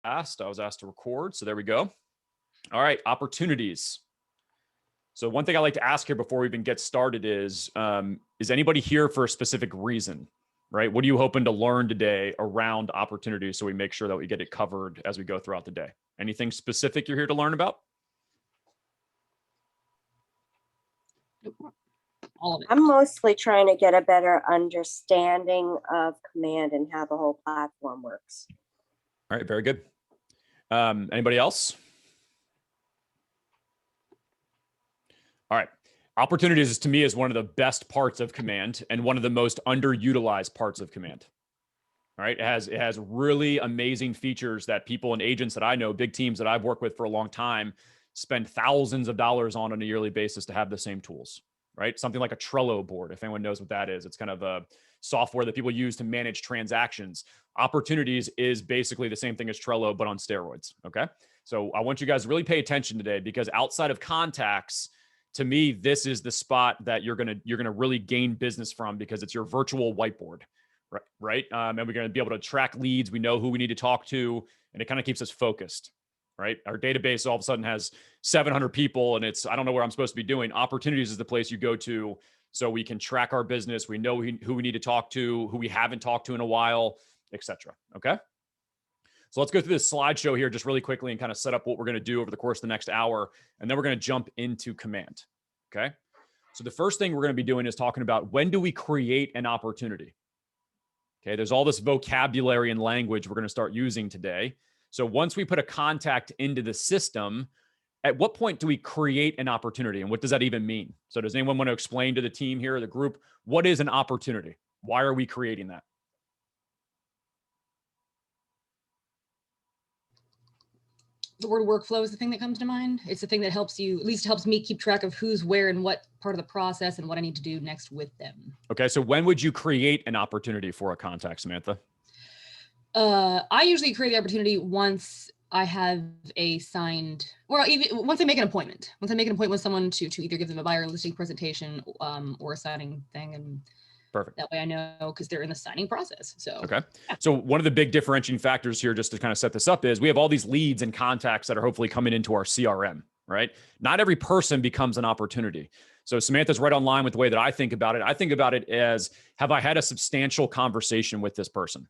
asked. I was asked to record. So there we go. All right. Opportunities. So one thing I like to ask here before we even get started is anybody here for a specific reason, right? What are you hoping to learn today around opportunities so we make sure that we get it covered as we go throughout the day? Anything specific you're here to learn about? All of it. I'm mostly trying to get a better understanding of Command and how the whole platform works. All right, very good. Anybody else? All right. Opportunities to me is one of the best parts of Command and one of the most underutilized parts of Command. All right. It has really amazing features that people and agents that I know, big teams that I've worked with for a long time, spend thousands of dollars on a yearly basis to have the same tools, right? Something like a Trello board, if anyone knows what that is. It's kind of a software that people use to manage transactions. Opportunities is basically the same thing as Trello, but on steroids. Okay. So I want you guys to really pay attention today, because outside of contacts, to me, this is the spot that you're gonna really gain business from, because it's your virtual whiteboard, right? And we're gonna be able to track leads. We know who we need to talk to, and it kind of keeps us focused, right? Our database all of a sudden has 700 people, and I don't know where I'm supposed to be doing. Opportunities is the place you go to, so we can track our business. We know who we need to talk to, who we haven't talked to in a while, etc. Okay. So let's go through this slideshow here just really quickly and kind of set up what we're going to do over the course of the next hour. And then we're going to jump into Command. Okay. So the first thing we're going to be doing is talking about, when do we create an opportunity? Okay. There's all this vocabulary and language we're going to start using today. So once we put a contact into the system, at what point do we create an opportunity, and what does that even mean? So does anyone want to explain to the team here, the group, what is an opportunity? Why are we creating that? The word workflow is the thing that comes to mind. It's the thing that helps you, at least helps me keep track of who's where and what part of the process and what I need to do next with them. Okay. So when would you create an opportunity for a contact, Samantha? I usually create the opportunity once I have a signed, or even once I make an appointment. Once I make an appointment with someone to either give them a buyer listing presentation or a signing thing, and perfect. That way I know, because they're in the signing process. So okay. Yeah. So one of the big differentiating factors here, just to kind of set this up, is we have all these leads and contacts that are hopefully coming into our CRM, right? Not every person becomes an opportunity. So Samantha's right on line with the way that I think about it. I think about it as, have I had a substantial conversation with this person?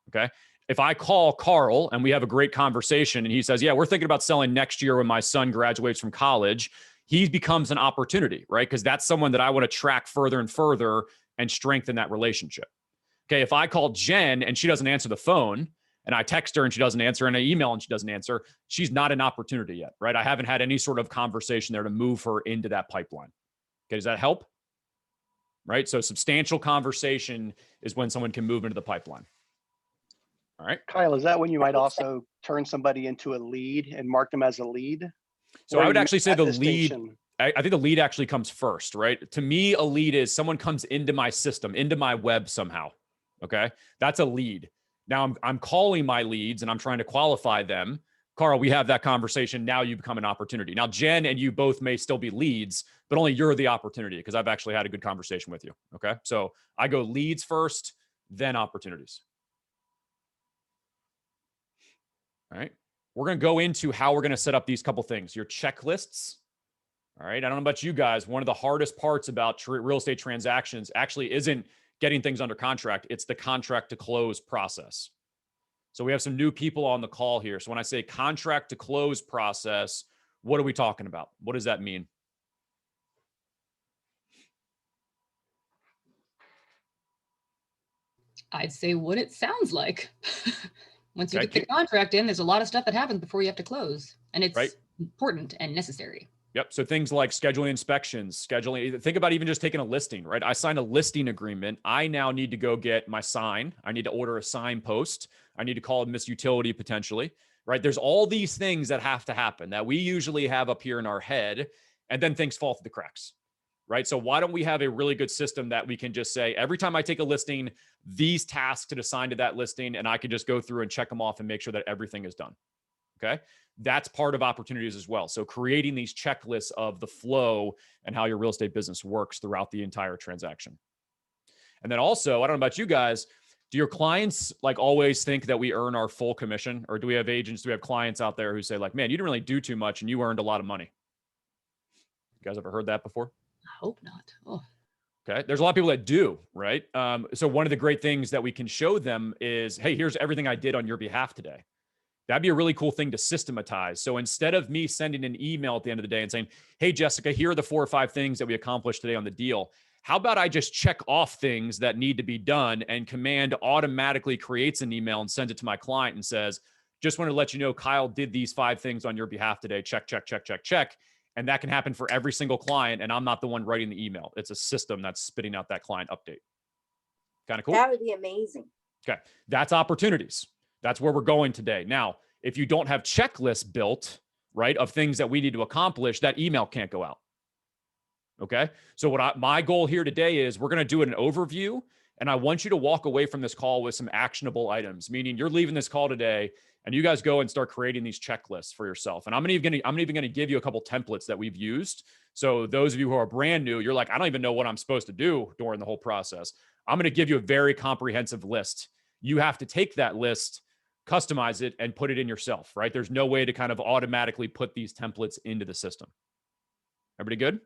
Okay. If I call Carl and we have a great conversation and he says, yeah, we're thinking about selling next year when my son graduates from college, he becomes an opportunity, right? Because that's someone that I want to track further and further and strengthen that relationship. Okay. If I call Jen and she doesn't answer the phone, and I text her and she doesn't answer, and I email and she doesn't answer, she's not an opportunity yet, right? I haven't had any sort of conversation there to move her into that pipeline. Okay. Does that help? Right. So substantial conversation is when someone can move into the pipeline. All right. Kyle, is that when you might also turn somebody into a lead and mark them as a lead? So I would actually say the lead, I think the lead actually comes first, right? To me, a lead is someone comes into my system, into my web somehow. Okay. That's a lead. Now I'm calling my leads and I'm trying to qualify them. Carl, we have that conversation. Now you become an opportunity. Now, Jen and you both may still be leads, but only you're the opportunity, because I've actually had a good conversation with you. Okay. So I go leads first, then opportunities. All right. We're going to go into how we're going to set up these couple things, your checklists. All right. I don't know about you guys. One of the hardest parts about real estate transactions actually isn't getting things under contract. It's the contract to close process. So we have some new people on the call here. So when I say contract to close process, what are we talking about? What does that mean? I'd say what it sounds like. Once you get the contract in, there's a lot of stuff that happens before you have to close, and it's important and necessary. Yep. So things like scheduling inspections, think about even just taking a listing, right? I signed a listing agreement. I now need to go get my sign. I need to order a sign post. I need to call Miss Utility potentially, right? There's all these things that have to happen that we usually have up here in our head, and then things fall through the cracks, right? So why don't we have a really good system that we can just say, every time I take a listing, these tasks to assign to that listing, and I can just go through and check them off and make sure that everything is done. Okay. That's part of opportunities as well. So creating these checklists of the flow and how your real estate business works throughout the entire transaction. And then also, I don't know about you guys, Do your clients like always think that we earn our full commission? Or do we have agents, do we have clients out there who say like, man, you didn't really do too much and you earned a lot of money? You guys ever heard that before? I hope not. Oh, Okay. There's a lot of people that do, right? So one of the great things that we can show them is, hey, here's everything I did on your behalf today. That'd be a really cool thing to systematize. So instead of me sending an email at the end of the day and saying, hey, Jessica, here are the 4 or 5 things that we accomplished today on the deal. How about I just check off things that need to be done, and Command automatically creates an email and sends it to my client and says, just wanted to let you know, Kyle did these 5 things on your behalf today. Check, check, check, check, check. And that can happen for every single client. And I'm not the one writing the email. It's a system that's spitting out that client update. Kind of cool. That would be amazing. Okay. That's opportunities. That's where we're going today. Now, if you don't have checklists built, right, of things that we need to accomplish, that email can't go out. Okay. So my goal here today is we're going to do an overview, and I want you to walk away from this call with some actionable items, meaning you're leaving this call today and you guys go and start creating these checklists for yourself. And I'm even going to give you a couple templates that we've used. So those of you who are brand new, you're like, I don't even know what I'm supposed to do during the whole process. I'm going to give you a very comprehensive list. You have to take that list, customize it, and put it in yourself, right? There's no way to kind of automatically put these templates into the system. Everybody good?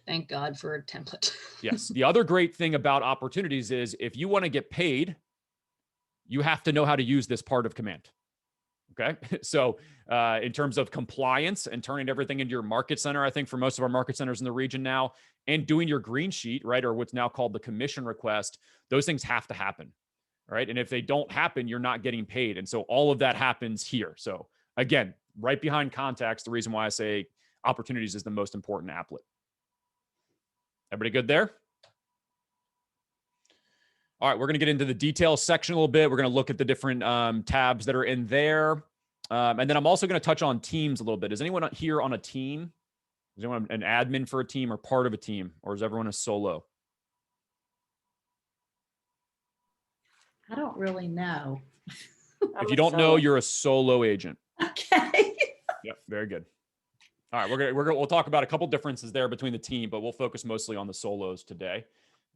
thank God for a template. Yes. The other great thing about opportunities is if you want to get paid, you have to know how to use this part of Command. Okay. So in terms of compliance and turning everything into your market center, I think for most of our market centers in the region now, and doing your green sheet, right, or what's now called the commission request, those things have to happen. Right. And if they don't happen, you're not getting paid. And so all of that happens here. So again, right behind contacts, the reason why I say opportunities is the most important applet. Everybody good there? All right, we're going to get into the details section a little bit. We're going to look at the different tabs that are in there. And then I'm also going to touch on teams a little bit. Is anyone here on a team? Is anyone an admin for a team or part of a team? Or is everyone a solo? I don't really know. If you don't know, you're a solo agent. Okay. Yep, very good. All right, we'll talk about a couple differences there between the team, but we'll focus mostly on the solos today.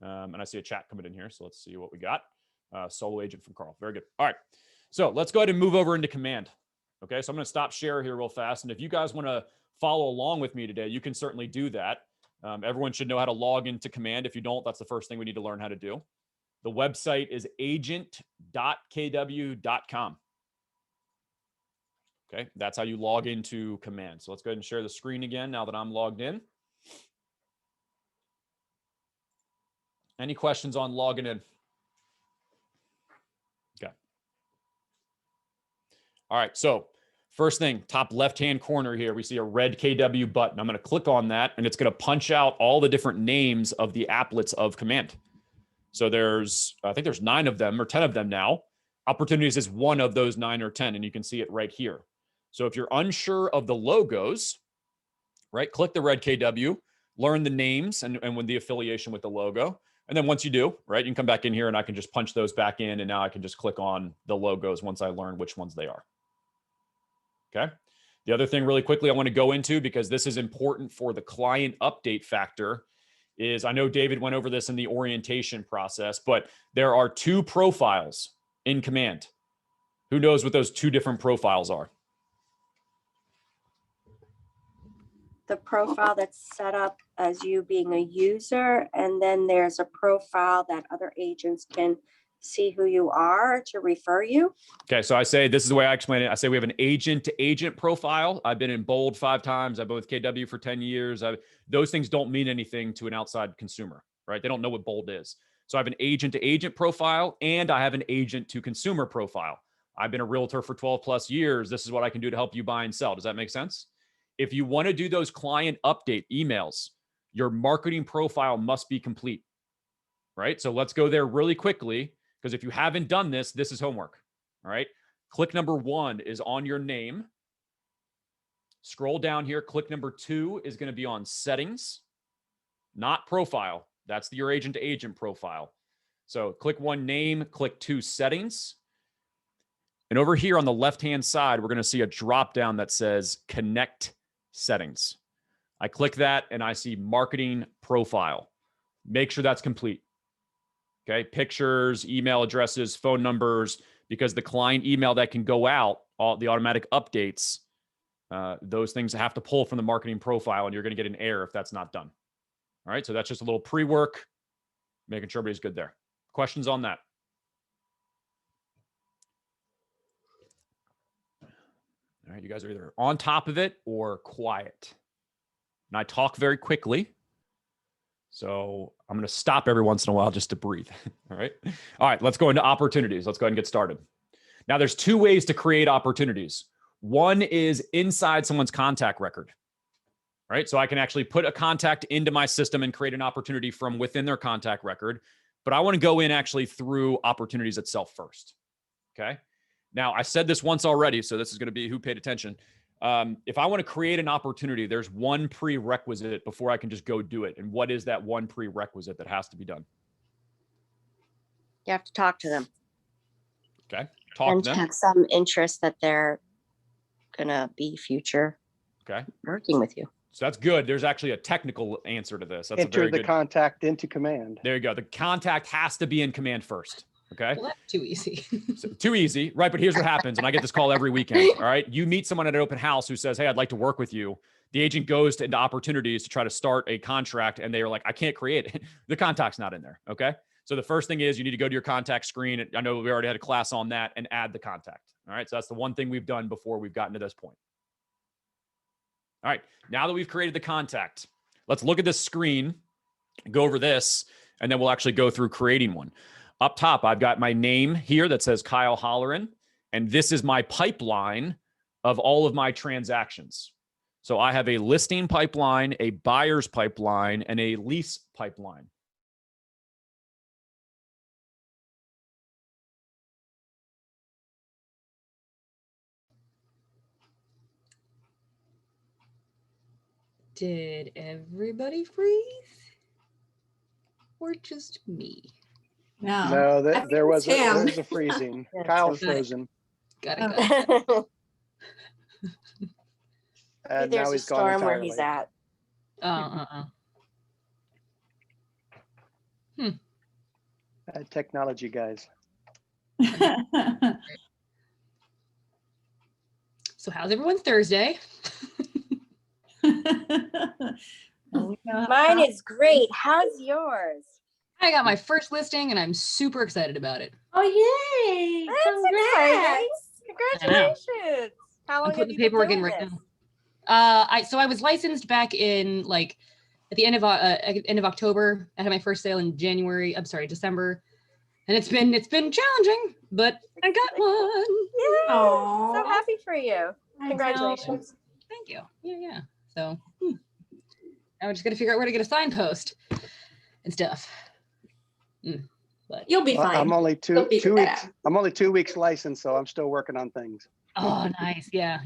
And I see a chat coming in here, so let's see what we got. Solo agent from Carl. Very good. All right, so let's go ahead and move over into Command. Okay, so I'm going to stop share here real fast, and if you guys want to follow along with me today, you can certainly do that. Everyone should know how to log into Command. If you don't, that's the first thing we need to learn how to do. The website is agent.kw.com. Okay, that's how you log into Command. So let's go ahead and share the screen again now that I'm logged in. Any questions on logging in? Okay. All right, so first thing, top left-hand corner here, we see a red KW button. I'm going to click on that, and it's going to punch out all the different names of the applets of Command. So I think there's 9 of them or 10 of them now. Opportunities is one of those 9 or 10, and you can see it right here. So if you're unsure of the logos, right, click the red KW, learn the names and with the affiliation with the logo. And then once you do, right, you can come back in here and I can just punch those back in, and now I can just click on the logos once I learn which ones they are. Okay. The other thing really quickly I want to go into, because this is important for the client update factor, is I know David went over this in the orientation process, but there are 2 profiles in Command. Who knows what those 2 different profiles are? The profile that's set up as you being a user, and then there's a profile that other agents can see who you are to refer you. Okay, so I say, this is the way I explain it. I say we have an agent-to-agent profile. I've been in Bold 5 times. I've been with KW for 10 years. Those things don't mean anything to an outside consumer, right? They don't know what Bold is. So I have an agent-to-agent profile, and I have an agent-to-consumer profile. I've been a realtor for 12 plus years. This is what I can do to help you buy and sell. Does that make sense? If you want to do those client update emails, your marketing profile must be complete, right? So let's go there really quickly, because if you haven't done this, this is homework, all right? Click number 1 is on your name. Scroll down here. Click number 2 is going to be on settings, not profile. That's your agent-to-agent profile. So click 1 name, click 2 settings. And over here on the left-hand side, we're going to see a drop-down that says connect settings. I click that and I see marketing profile. Make sure that's complete. Okay. Pictures, email addresses, phone numbers, because the client email that can go out, all the automatic updates, those things have to pull from the marketing profile, and you're going to get an error if that's not done. All right. So that's just a little pre-work, making sure everybody's good there. Questions on that? All right. You guys are either on top of it or quiet. And I talk very quickly. So I'm going to stop every once in a while just to breathe. All right. All right. Let's go into opportunities. Let's go ahead and get started. Now, there's two ways to create opportunities. One is inside someone's contact record. Right. So I can actually put a contact into my system and create an opportunity from within their contact record. But I want to go in actually through opportunities itself first. Okay. Now, I said this once already, so this is going to be who paid attention. If I want to create an opportunity, there's one prerequisite before I can just go do it. And what is that one prerequisite that has to be done? You have to talk to them Okay. Talk and to them. have some interest that they're gonna be future Okay. working with you. So that's good. There's actually a technical answer to this. That's a Enter very the good. contact into command. There you go. The contact has to be in command first. Okay. Well, that's too easy. So, too easy, right? But here's what happens, and I get this call every weekend. All right, you meet someone at an open house who says, "Hey, I'd like to work with you." The agent goes into opportunities to try to start a contract, and they are like, "I can't create it. The contact's not in there." Okay, so the first thing is you need to go to your contact screen. I know we already had a class on that, and add the contact. All right, so that's the one thing we've done before we've gotten to this point. All right, now that we've created the contact, let's look at this screen, go over this, and then we'll actually go through creating one. Up top, I've got my name here that says Kyle Holleran, and this is my pipeline of all of my transactions. So I have a listing pipeline, a buyer's pipeline, and a lease pipeline. Did everybody freeze? Or just me? No. No, I think there was it's him. a freezing. That's Kyle's okay. frozen. Got it. And There's now a he's gone storm where entirely. he's at. Technology guys. So how's everyone's Thursday? Well, we know Mine how- is great. How's yours? I got my first listing and I'm super excited about it. Oh, yay. That's exciting. know. Congratulations. How I'm long have putting you the been paperwork in doing right this? now. I was licensed back in like at the end of October. I had my first sale in December. And it's been challenging, but I got one. Yeah. Aw. So happy for you. I know. Congratulations. Thank you. Yeah. So now we're just gonna figure out where to get a signpost and stuff. But You'll be fine. I'm only You'll figure two that weeks. out. I'm only 2 weeks licensed, so I'm still working on things. oh, nice. Yeah.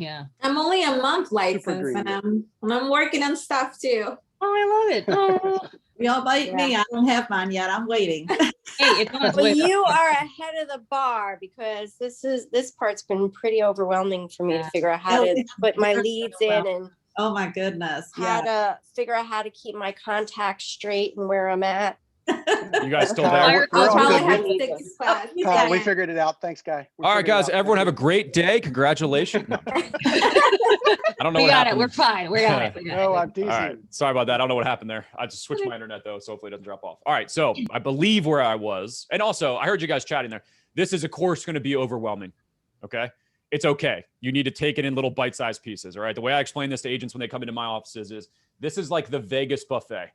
I'm only a month licensed green. and I'm working on stuff too. Oh, I love it. Oh, Y'all bite me. I don't have mine yet. I'm waiting. hey, it's on its Well, way. you are ahead of the bar because this part's been pretty overwhelming for me to Yeah. figure out how Oh, to it's put my very leads in and Oh my goodness. how Yeah. to figure out how to keep my contacts straight and where I'm at. You guys still Kyle, there? we're I'll all probably good. have We- to take this class. you Kyle, got we it. figured it out. Thanks, guy. We All right, figured it guys, out. everyone Thank have a great day. Congratulations. No, I don't know We what got happened. it. We're fine. We got it. We you. got No, it. I'm teasing. All right. Sorry about that. I don't know what happened there. I just switched my internet though, so hopefully it doesn't drop off. All right. So I believe where I was. And also, I heard you guys chatting there. This is, of course, going to be overwhelming. Okay. It's okay. You need to take it in little bite-sized pieces. All right. The way I explain this to agents when they come into my offices is this is like the Vegas buffet,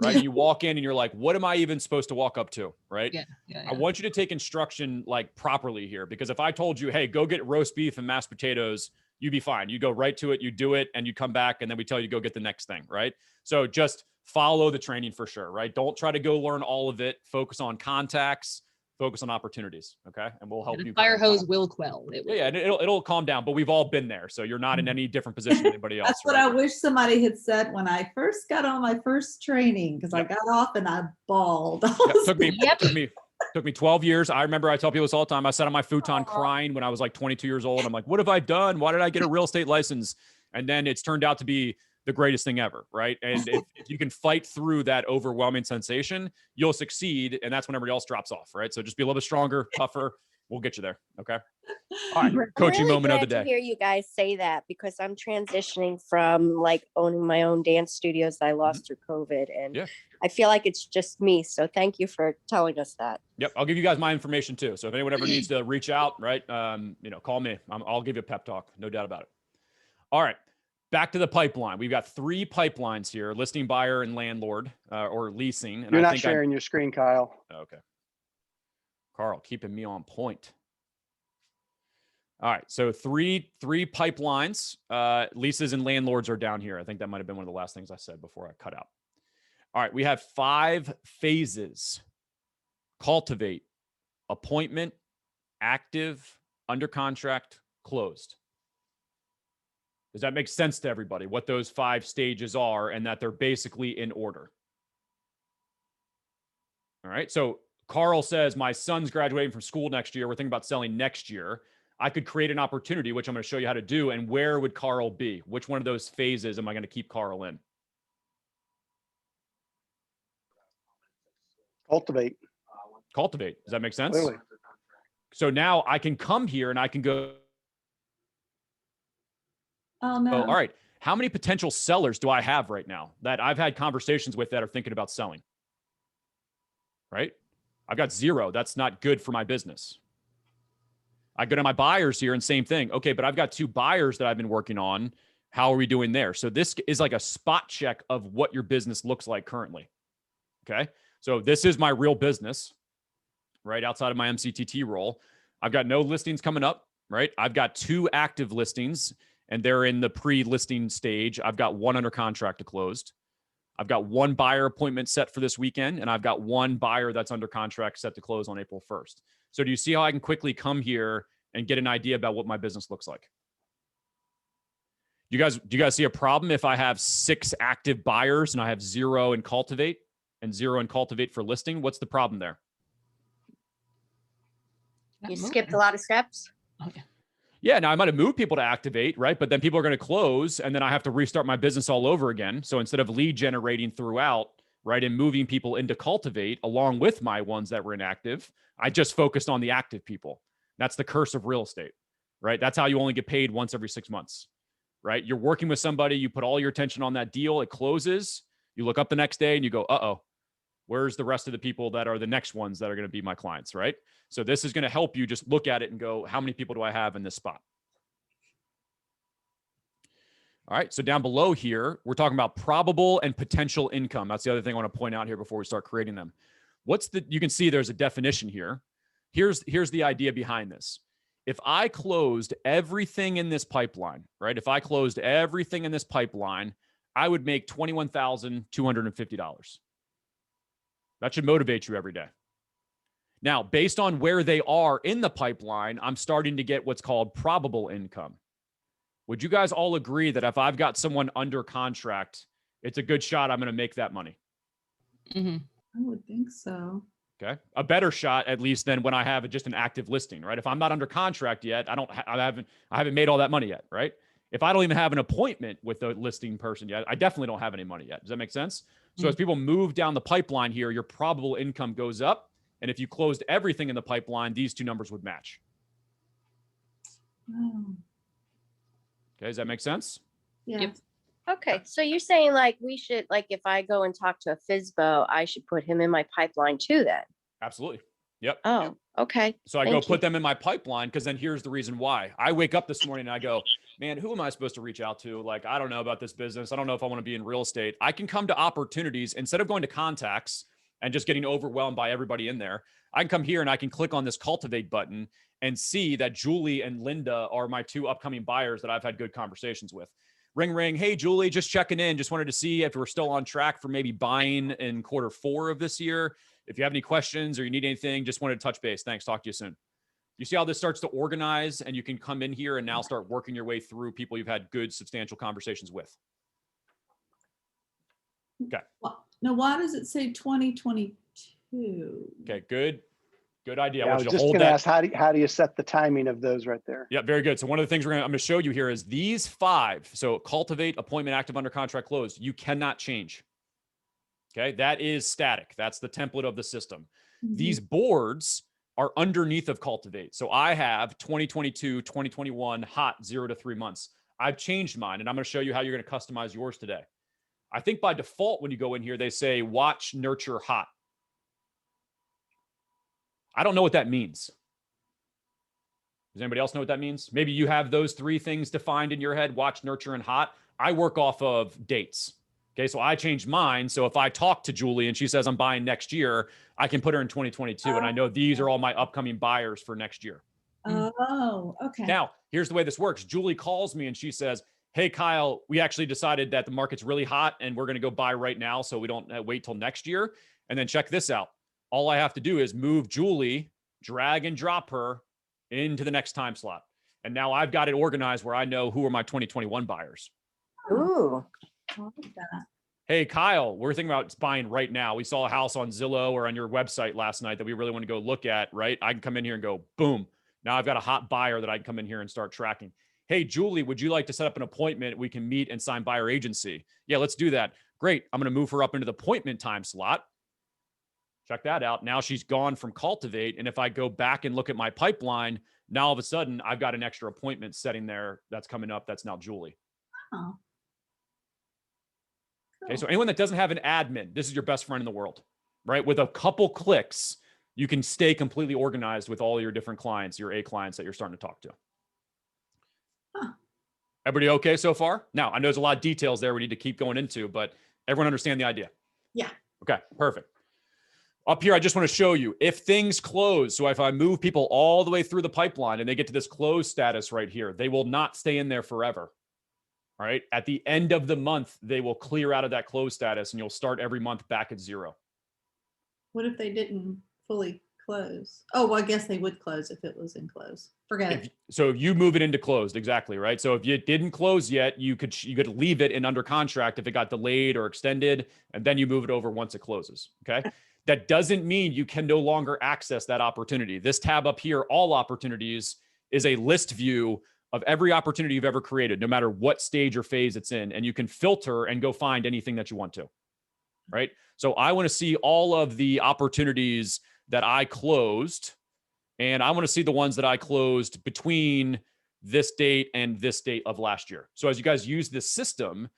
right? You walk in and you're like, what am I even supposed to walk up to? Right. Yeah. I want you to take instruction like properly here, because if I told you, hey, go get roast beef and mashed potatoes, you'd be fine. You go right to it, you do it, and you come back, and then we tell you to go get the next thing, right? So just follow the training for sure, right? Don't try to go learn all of it. Focus on contacts, focus on opportunities, okay? And we'll help The you. fire kind of- hose will quell. It will. Yeah, and it'll calm down, but we've all been there, so you're not in any different position than anybody else. That's what right? I wish somebody had said when I first got on my first training, because I got off and I bawled. Yep, took me 12 years. I remember I tell people this all the time. I sat on my futon Aw. crying when I was like 22 years old. I'm like, what have I done? Why did I get a real estate license? And then it's turned out to be the greatest thing ever, right? And if you can fight through that overwhelming sensation, you'll succeed. And that's when everybody else drops off, right? So just be a little bit stronger, tougher. We'll get you there. Okay. All right. Right. I'm Coaching really moment of the glad to day. hear you guys say that because I'm transitioning from like owning my own dance studios that I lost through COVID. And Yeah. I feel like it's just me. So thank you for telling us that. Yep. I'll give you guys my information too. So if anyone ever needs to reach out, right, call me. I'll give you a pep talk. No doubt about it. All right. Back to the pipeline. We've got 3 pipelines here: listing, buyer, and landlord, or leasing. And You're I not think sharing your screen, Kyle. okay. Carl, keeping me on point. All right. So three pipelines. Leases and landlords are down here. I think that might have been one of the last things I said before I cut out. All right. We have 5 phases: cultivate, appointment, active, under contract, closed. Does that make sense to everybody, what those 5 stages are and that they're basically in order? All right. So Carl says, my son's graduating from school next year. We're thinking about selling next year. I could create an opportunity, which I'm going to show you how to do. And where would Carl be? Which one of those phases am I going to keep Carl in? Cultivate. Cultivate. Does that make sense? Clearly. So now I can come here and I can go, Oh, no. all right, how many potential sellers do I have right now that I've had conversations with that are thinking about selling? Right? I've got 0. That's not good for my business. I go to my buyers here and same thing. Okay, but I've got 2 buyers that I've been working on. How are we doing there? So this is like a spot check of what your business looks like currently. Okay. So this is my real business, right? Outside of my MCTT role. I've got no listings coming up, right? I've got 2 active listings and they're in the pre-listing stage. I've got 1 under contract to closed. I've got 1 buyer appointment set for this weekend, and I've got 1 buyer that's under contract set to close on April 1st. So do you see how I can quickly come here and get an idea about what my business looks like? Do you guys see a problem if I have 6 active buyers and I have 0 in Cultivate and 0 in Cultivate for listing? What's the problem there? You skipped a lot of steps. Oh, yeah. Yeah, now I might have moved people to activate, right? But then people are going to close and then I have to restart my business all over again. So instead of lead generating throughout, right, and moving people into Cultivate along with my ones that were inactive, I just focused on the active people. That's the curse of real estate, right? That's how you only get paid once every 6 months, right? You're working with somebody, you put all your attention on that deal, it closes, you look up the next day and you go, uh-oh, where's the rest of the people that are the next ones that are going to be my clients, right? So this is going to help you just look at it and go, how many people do I have in this spot? All right. So down below here, we're talking about probable and potential income. That's the other thing I want to point out here before we start creating them. You can see there's a definition here. Here's the idea behind this. If I closed everything in this pipeline, right? If I closed everything in this pipeline, I would make $21,250. That should motivate you every day. Now, based on where they are in the pipeline, I'm starting to get what's called probable income. Would you guys all agree that if I've got someone under contract, it's a good shot I'm going to make that money? Mm-hmm. I would think so. Okay. A better shot, at least, than when I have just an active listing, right? If I'm not under contract yet, I haven't made all that money yet, right? If I don't even have an appointment with the listing person yet, I definitely don't have any money yet. Does that make sense? So as people move down the pipeline here, your probable income goes up. And if you closed everything in the pipeline, these 2 numbers would match. Oh, Okay. Does that make sense? yeah. Yep. Okay, so you're saying like we should, like if I go and talk to a FSBO, I should put him in my pipeline too then? Absolutely. Yep. Oh, okay. So I go Thank put you. them in my pipeline because then here's the reason why. I wake up this morning and I go, man, who am I supposed to reach out to? Like, I don't know about this business. I don't know if I want to be in real estate. I can come to opportunities instead of going to contacts and just getting overwhelmed by everybody in there. I can come here and I can click on this Cultivate button and see that Julie and Linda are my 2 upcoming buyers that I've had good conversations with. Ring, ring. Hey, Julie, just checking in. Just wanted to see if we're still on track for maybe buying in Q4 of this year. If you have any questions or you need anything, just wanted to touch base. Thanks. Talk to you soon. You see how this starts to organize and you can come in here and now start working your way through people you've had good, substantial conversations with. Okay. Now, why does it say 2022? Okay, good. Good idea. Yeah, I I was want you to just hold going to that. ask, how do you set the timing of those right there? Yeah, very good. So one of the things I'm going to show you here is these 5. So cultivate, appointment, active, under contract, closed. You cannot change. Okay, that is static. That's the template of the system. Mhm. These boards are underneath of cultivate. So I have 2022, 2021 hot 0 to 3 months. I've changed mine, and I'm going to show you how you're going to customize yours today. I think by default, when you go in here, they say watch, nurture, hot. I don't know what that means. Does anybody else know what that means? Maybe you have those 3 things defined in your head, watch, nurture, and hot. I work off of dates. Okay, so I changed mine. So if I talk to Julie and she says I'm buying next year, I can put her in 2022. And I know these are all my upcoming buyers for next year. Oh, okay. Now, here's the way this works. Julie calls me and she says, hey, Kyle, we actually decided that the market's really hot and we're going to go buy right now so we don't wait till next year. And then check this out. All I have to do is move Julie, drag and drop her into the next time slot. And now I've got it organized where I know who are my 2021 buyers. Ooh, I like that. Hey, Kyle, we're thinking about buying right now. We saw a house on Zillow or on your website last night that we really want to go look at, right? I can come in here and go, boom. Now I've got a hot buyer that I can come in here and start tracking. Hey, Julie, would you like to set up an appointment? We can meet and sign buyer agency. Yeah, let's do that. Great. I'm going to move her up into the appointment time slot. Check that out. Now she's gone from Cultivate. And if I go back and look at my pipeline, now all of a sudden I've got an extra appointment setting there that's coming up. That's now Julie. Oh. Okay, so anyone that doesn't have an admin, this is your best friend in the world, right? With a couple clicks, you can stay completely organized with all your different clients, your A clients that you're starting to talk to. Huh. Everybody okay so far? Now, I know there's a lot of details there we need to keep going into, but everyone understand the idea? Yeah. Okay, perfect. Up here, I just want to show you if things close. So if I move people all the way through the pipeline and they get to this close status right here, they will not stay in there forever. All right. At the end of the month, they will clear out of that close status and you'll start every month back at 0. What if they didn't fully close? Oh, well, I guess they would close if it was in close. Forget it. So if you move it into closed, exactly, right? So if you didn't close yet, you could leave it in under contract if it got delayed or extended, and then you move it over once it closes. Okay. That doesn't mean you can no longer access that opportunity. This tab up here, all opportunities, is a list view of every opportunity you've ever created, no matter what stage or phase it's in. And you can filter and go find anything that you want to, right? So I want to see all of the opportunities that I closed, and I want to see the ones that I closed between this date and this date of last year. So as you guys use this system,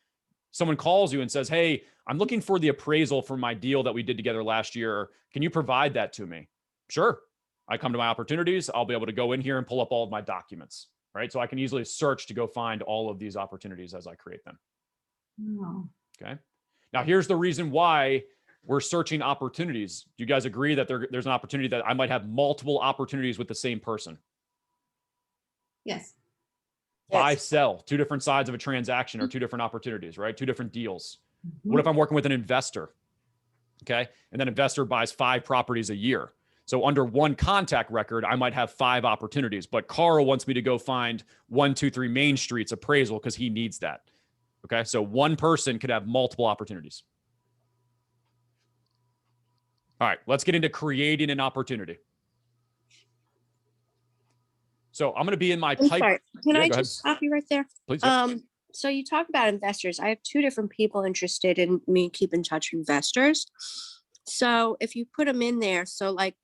someone calls you and says, hey, I'm looking for the appraisal for my deal that we did together last year. Can you provide that to me? Sure. I come to my opportunities. I'll be able to go in here and pull up all of my documents, right? So I can easily search to go find all of these opportunities as I create them. Oh. Okay. Now, here's the reason why we're searching opportunities. Do you guys agree that there's an opportunity that I might have multiple opportunities with the same person? Yes. Buy, yes. sell, 2 different sides of a transaction or 2 different opportunities, right? 2 different deals. Mhm. What if I'm working with an investor? Okay. And that investor buys 5 properties a year. So under one contact record, I might have 5 opportunities, but Carl wants me to go find 1, 2, 3 Main Street's appraisal because he needs that. Okay. So one person could have multiple opportunities. All right. Let's get into creating an opportunity. So I'm going to be in my I'm pipe. sorry. Can Yeah, I go ahead. just stop you right there? Please. Yeah. So you talk about investors. I have 2 different people interested in me keep in touch with investors. So if you put them in there, so like,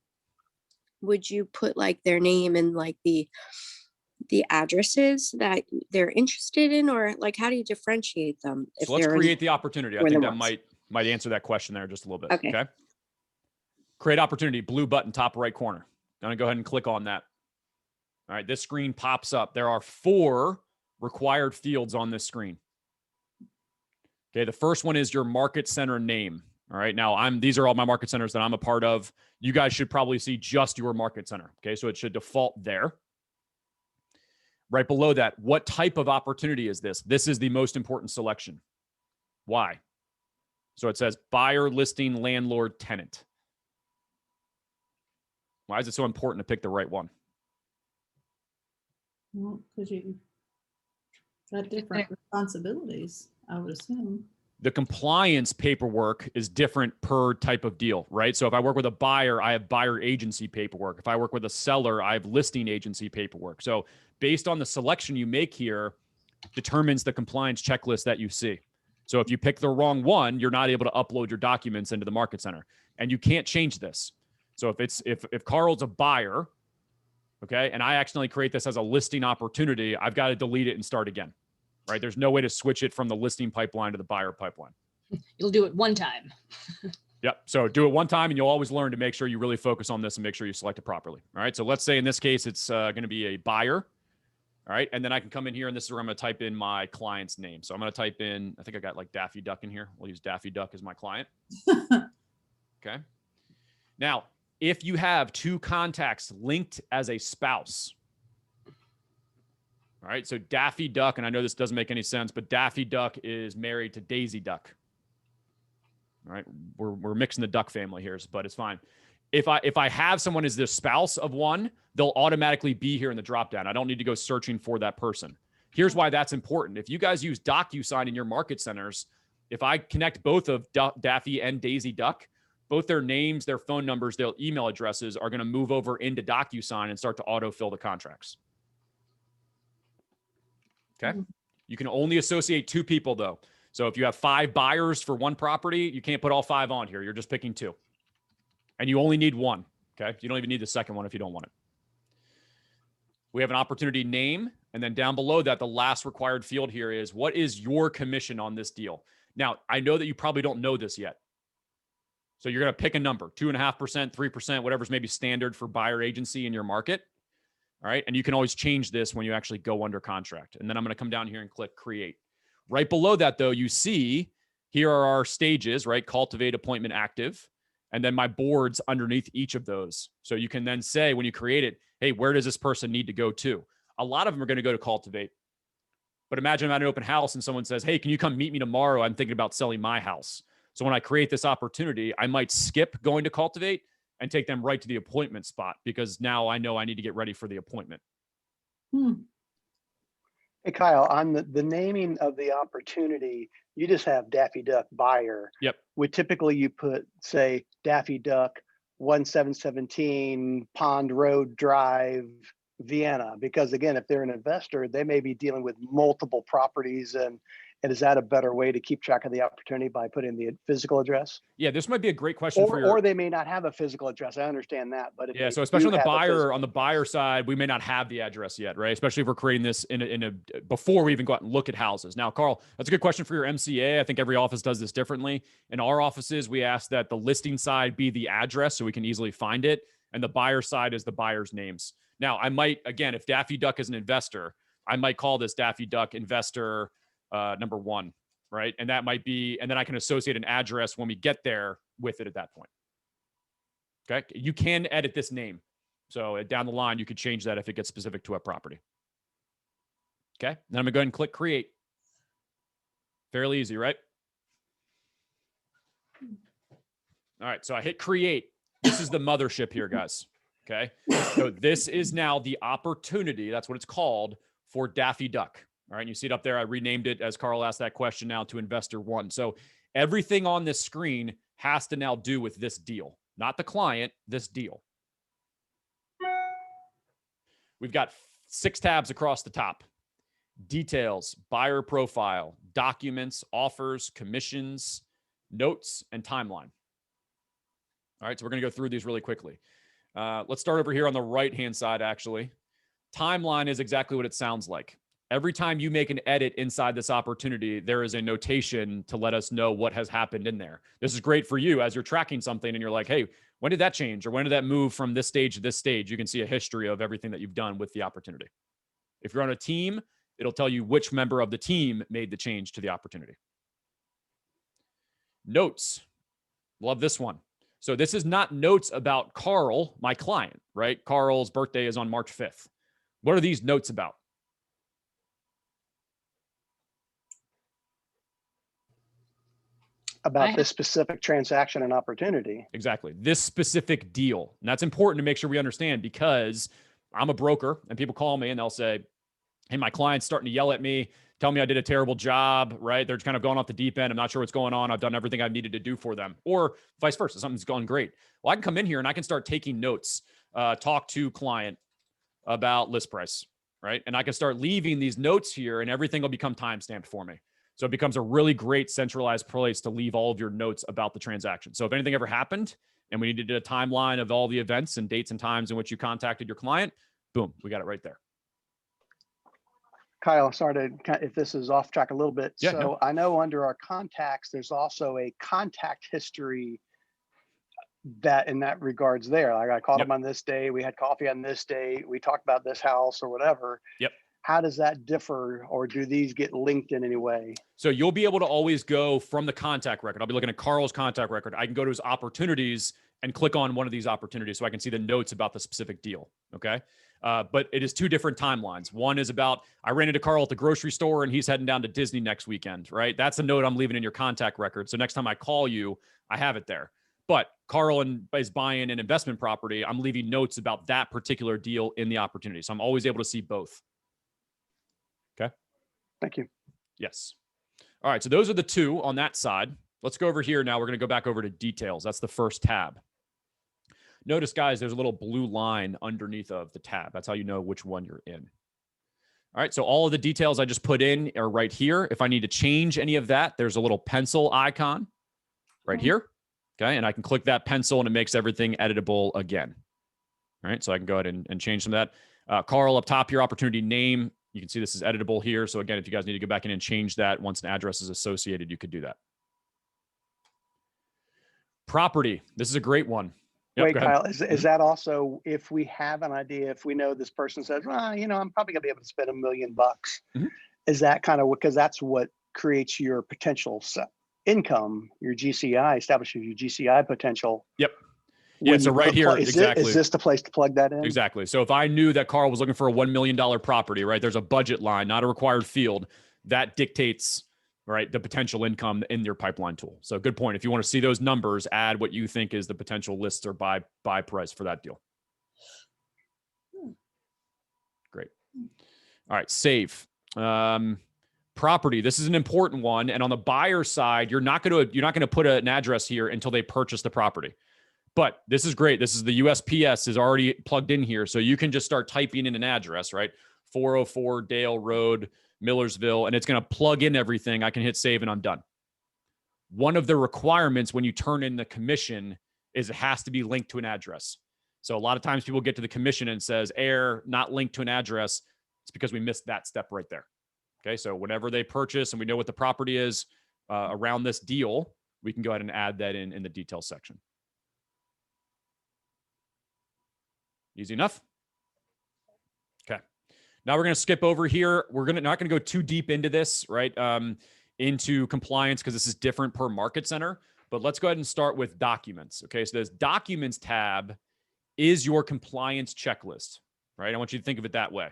would you put like their name and like the addresses that they're interested in, or like how do you differentiate them if So let's they're create the opportunity. I more think than that once? might answer that question there just a little bit. Okay. Okay. Create opportunity, blue button, top right corner. I'm going to go ahead and click on that. All right. This screen pops up. There are 4 required fields on this screen. Okay. The first one is your market center name. All right. Now these are all my market centers that I'm a part of. You guys should probably see just your market center. Okay. So it should default there. Right below that, what type of opportunity is this? This is the most important selection. Why? So it says buyer, listing, landlord, tenant. Why is it so important to pick the right one? Well, because you got different responsibilities, I would assume. The compliance paperwork is different per type of deal, right? So if I work with a buyer, I have buyer agency paperwork. If I work with a seller, I have listing agency paperwork. So based on the selection you make here determines the compliance checklist that you see. So if you pick the wrong one, you're not able to upload your documents into the market center, and you can't change this. So if Carl's a buyer, okay, and I accidentally create this as a listing opportunity, I've got to delete it and start again. Right? There's no way to switch it from the listing pipeline to the buyer pipeline. You'll do it one time. Yep. So do it one time, and you'll always learn to make sure you really focus on this and make sure you select it properly. All right. So let's say in this case, it's going to be a buyer. All right. And then I can come in here, and this is where I'm going to type in my client's name. So I'm going to type in, I think I got like Daffy Duck in here. We'll use Daffy Duck as my client. Okay. Now, if you have two contacts linked as a spouse, all right, so Daffy Duck, and I know this doesn't make any sense, but Daffy Duck is married to Daisy Duck. All right, we're mixing the duck family here, but it's fine. If I have someone as the spouse of one, they'll automatically be here in the dropdown. I don't need to go searching for that person. Here's why that's important. If you guys use DocuSign in your market centers, if I connect both of Daffy and Daisy Duck, both their names, their phone numbers, their email addresses are going to move over into DocuSign and start to autofill the contracts. Okay. You can only associate two people though. So if you have 5 buyers for one property, you can't put all 5 on here. You're just picking 2. And you only need 1. Okay. You don't even need the second one if you don't want it. We have an opportunity name. And then down below that, the last required field here is what is your commission on this deal? Now, I know that you probably don't know this yet. So you're going to pick a number, 2.5%, 3%, whatever's maybe standard for buyer agency in your market. All right. And you can always change this when you actually go under contract. And then I'm going to come down here and click create. Right below that, though, you see here are our stages, right? Cultivate, appointment, active. And then my boards underneath each of those. So you can then say when you create it, hey, where does this person need to go to? A lot of them are going to go to Cultivate. But imagine I'm at an open house and someone says, hey, can you come meet me tomorrow? I'm thinking about selling my house. So when I create this opportunity, I might skip going to Cultivate and take them right to the appointment spot because now I know I need to get ready for the appointment. Hey, Kyle, on the naming of the opportunity, you just have Daffy Duck buyer. Yep. Would typically you put, say, Daffy Duck 1717 Pond Road Drive, Vienna? Because again, if they're an investor, they may be dealing with multiple properties, and is that a better way to keep track of the opportunity by putting the physical address? Yeah, this might be a great question for your... Or they may not have a physical address. I understand that, but yeah, so especially on the buyer side, we may not have the address yet, right? Especially if we're creating this in a before we even go out and look at houses. Now, Carl, that's a good question for your MCA. I think every office does this differently. In our offices, we ask that the listing side be the address so we can easily find it, and the buyer side is the buyer's names. Now, I might, again, if Daffy Duck is an investor, I might call this Daffy Duck investor number 1, right? And that might be, and then I can associate an address when we get there with it at that point. Okay. You can edit this name. So down the line, you could change that if it gets specific to a property. Okay. Then I'm going to go ahead and click create. Fairly easy, right? All right. So I hit create. This is the mothership here, guys. Okay. So this is now the opportunity. That's what it's called for Daffy Duck. All right. And you see it up there. I renamed it as Carl asked that question now to investor 1. So everything on this screen has to now do with this deal, not the client, this deal. We've got 6 tabs across the top: details, buyer profile, documents, offers, commissions, notes, and timeline. All right. So we're going to go through these really quickly. Let's start over here on the right-hand side, actually. Timeline is exactly what it sounds like. Every time you make an edit inside this opportunity, there is a notation to let us know what has happened in there. This is great for you as you're tracking something and you're like, hey, when did that change? Or when did that move from this stage to this stage? You can see a history of everything that you've done with the opportunity. If you're on a team, it'll tell you which member of the team made the change to the opportunity. Notes. Love this one. So this is not notes about Carl, my client, right? Carl's birthday is on March 5th. What are these notes about? About this specific transaction and opportunity. Exactly. This specific deal. And that's important to make sure we understand, because I'm a broker and people call me and they'll say, hey, my client's starting to yell at me, tell me I did a terrible job, right? They're kind of going off the deep end. I'm not sure what's going on. I've done everything I've needed to do for them, or vice versa. Something's gone great. Well, I can come in here and I can start taking notes, talk to client about list price, right? And I can start leaving these notes here and everything will become timestamped for me. So it becomes a really great centralized place to leave all of your notes about the transaction. So if anything ever happened and we needed a timeline of all the events and dates and times in which you contacted your client, boom, we got it right there. Kyle, sorry to, if this is off track a little bit. Yeah, So no. I know under our contacts, there's also a contact history that in that regards there. Like I called Yep. him on this day, we had coffee on this day, we talked about this house or whatever. Yep. How does that differ, or do these get linked in any way? So you'll be able to always go from the contact record. I'll be looking at Carl's contact record. I can go to his opportunities and click on one of these opportunities so I can see the notes about the specific deal. Okay. But it is two different timelines. One is about, I ran into Carl at the grocery store and he's heading down to Disney next weekend, right? That's a note I'm leaving in your contact record. So next time I call you, I have it there. But Carl is buying an investment property. I'm leaving notes about that particular deal in the opportunity. So I'm always able to see both. Okay. Thank you. Yes. All right. So those are the two on that side. Let's go over here now. We're going to go back over to details. That's the first tab. Notice, guys, there's a little blue line underneath of the tab. That's how you know which one you're in. All right. So all of the details I just put in are right here. If I need to change any of that, there's a little pencil icon right here. Okay. And I can click that pencil and it makes everything editable again. All right. So I can go ahead and change some of that. Carl, up top, your opportunity name. You can see this is editable here. So again, if you guys need to go back in and change that once an address is associated, you could do that. Property. This is a great one. Yep, Wait, Kyle, is that also, if we have an idea, if we know this person says, well, you know, I'm probably gonna be able to spend $1 million, is that kind of, because that's what creates your potential income, your GCI, establishes your GCI potential. Yep. Yeah, so right here, exactly. Is this the place to plug that in? Exactly. So if I knew that Carl was looking for a $1 million property, right, there's a budget line, not a required field, that dictates, right, the potential income in your pipeline tool. So good point. If you want to see those numbers, add what you think is the potential list or buy price for that deal. Great. All right, save. Property. This is an important one. And on the buyer side, you're not going to put an address here until they purchase the property. But this is great. This is the USPS is already plugged in here. So you can just start typing in an address, right? 404 Dale Road, Millersville, and it's going to plug in everything. I can hit save and I'm done. One of the requirements when you turn in the commission is it has to be linked to an address. So a lot of times people get to the commission and it says error, not linked to an address. It's because we missed that step right there. Okay. So whenever they purchase and we know what the property is around this deal, we can go ahead and add that in the details section. Easy enough. Okay. Now we're going to skip over here. We're not going to go too deep into this, right? Into compliance, because this is different per market center. But let's go ahead and start with documents. Okay. So this documents tab is your compliance checklist, right? I want you to think of it that way.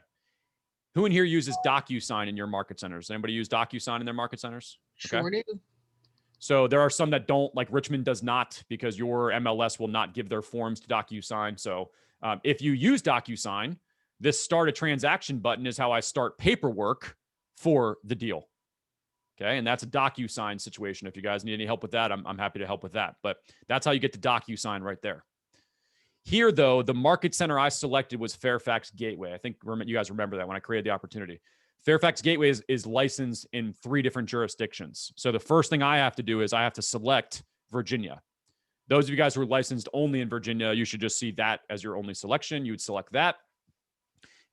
Who in here uses DocuSign in your market centers? Anybody use DocuSign in their market centers? Okay. Sure do. So there are some that don't, like Richmond does not, because your MLS will not give their forms to DocuSign. So if you use DocuSign, this start a transaction button is how I start paperwork for the deal. Okay. And that's a DocuSign situation. If you guys need any help with that, I'm happy to help with that. But that's how you get to DocuSign right there. Here, though, the market center I selected was Fairfax Gateway. I think you guys remember that when I created the opportunity. Fairfax Gateway is licensed in 3 different jurisdictions. So the first thing I have to do is I have to select Virginia. Those of you guys who are licensed only in Virginia, you should just see that as your only selection. You would select that.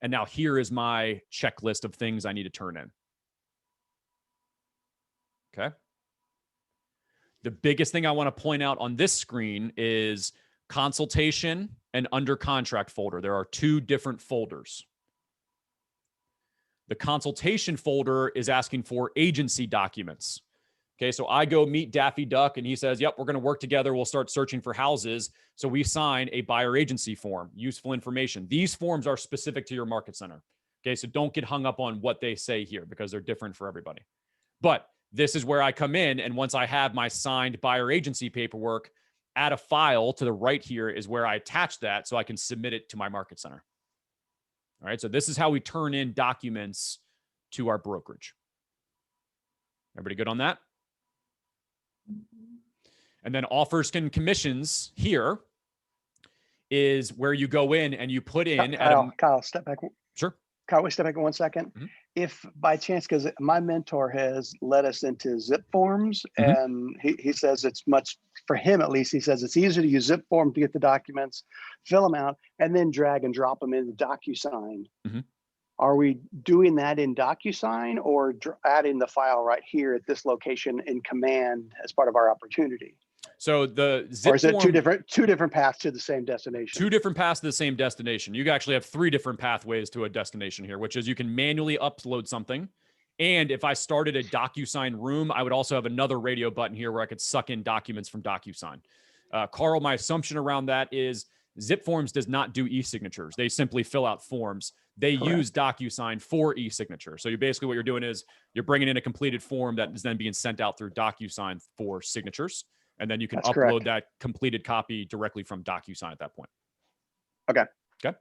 And now here is my checklist of things I need to turn in. Okay. The biggest thing I want to point out on this screen is consultation and under contract folder. There are 2 different folders. The consultation folder is asking for agency documents. Okay, so I go meet Daffy Duck and he says, yep, we're going to work together. We'll start searching for houses. So we sign a buyer agency form, useful information. These forms are specific to your market center. Okay, so don't get hung up on what they say here because they're different for everybody. But this is where I come in. And once I have my signed buyer agency paperwork, add a file to the right here is where I attach that so I can submit it to my market center. All right. So this is how we turn in documents to our brokerage. Everybody good on that? And then offers and commissions here is where you go in and you put in Kyle, step back. Sure. Kyle, we step back 1 second. If by chance, because my mentor has led us into zip forms, and he says it's much, for him at least, he says it's easier to use zip form to get the documents, fill them out, and then drag and drop them into DocuSign. Are we doing that in DocuSign or adding the file right here at this location in Command as part of our opportunity? So the zip or is it form, two different paths to the same destination? Two different paths to the same destination. You actually have three different pathways to a destination here, which is you can manually upload something. And if I started a DocuSign room, I would also have another radio button here where I could suck in documents from DocuSign. Carl, my assumption around that is Zip Forms does not do e-signatures. They simply fill out forms. They use DocuSign for e-signature. So you basically what you're doing is you're bringing in a completed form that is then being sent out through DocuSign for signatures. And then you can upload that completed copy directly from DocuSign at that point. Okay. Okay.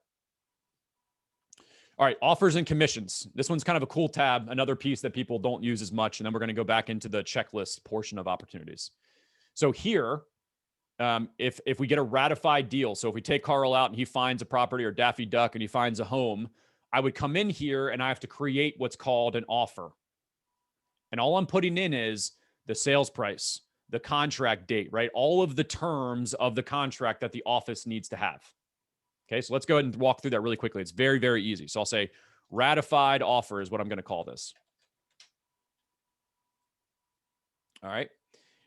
All right. Offers and commissions. This one's kind of a cool tab, another piece that people don't use as much. And then we're going to go back into the checklist portion of opportunities. So here, if we get a ratified deal, so if we take Carl out and he finds a property, or Daffy Duck and he finds a home, I would come in here and I have to create what's called an offer. And all I'm putting in is the sales price, the contract date, right? All of the terms of the contract that the office needs to have. Okay, so let's go ahead and walk through that really quickly. It's very, very easy. So I'll say ratified offer is what I'm going to call this. All right.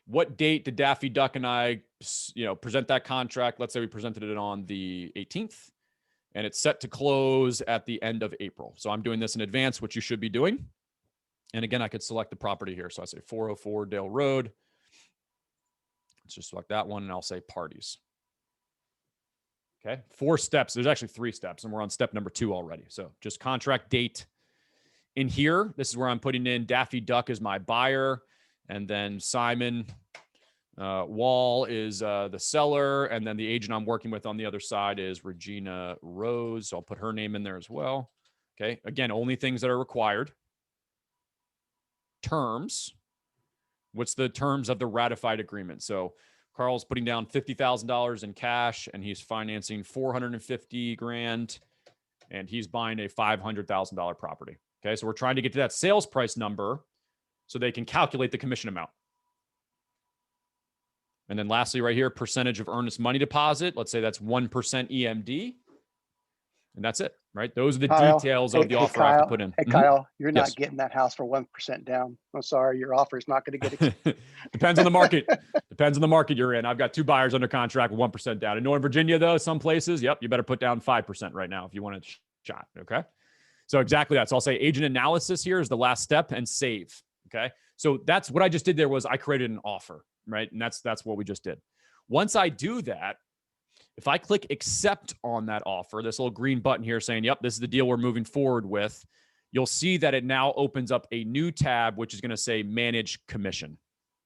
What date did Daffy Duck and I, present that contract? Let's say we presented it on the 18th, and it's set to close at the end of April. So I'm doing this in advance, which you should be doing. And again, I could select the property here. So I say 404 Dale Road. Let's just select that one, and I'll say parties. Okay, 4 steps. There's actually 3 steps, and we're on step number 2 already. So just contract date. In here, this is where I'm putting in Daffy Duck as my buyer, and then Simon Wall is the seller, and then the agent I'm working with on the other side is Regina Rose. So I'll put her name in there as well. Okay, again, only things that are required. Terms. What's the terms of the ratified agreement? So Carl's putting down $50,000 in cash, and he's financing $450,000, and he's buying a $500,000 property. Okay, so we're trying to get to that sales price number so they can calculate the commission amount. And then lastly, right here, percentage of earnest money deposit. Let's say that's 1% EMD. And that's it, right? Those are the details of the offer I have to put in. Hey, Kyle, you're not getting that house for 1% down. I'm sorry, your offer is not going to get it. Depends on the market. Depends on the market you're in. I've got 2 buyers under contract with 1% down. In Northern Virginia, though, some places, you better put down 5% right now if you want a shot, okay? So exactly that. So I'll say agent analysis here is the last step, and save, okay? So that's what I just did there was I created an offer, right? And that's what we just did. Once I do that, if I click accept on that offer, this little green button here saying, yep, this is the deal we're moving forward with, you'll see that it now opens up a new tab, which is going to say manage commission.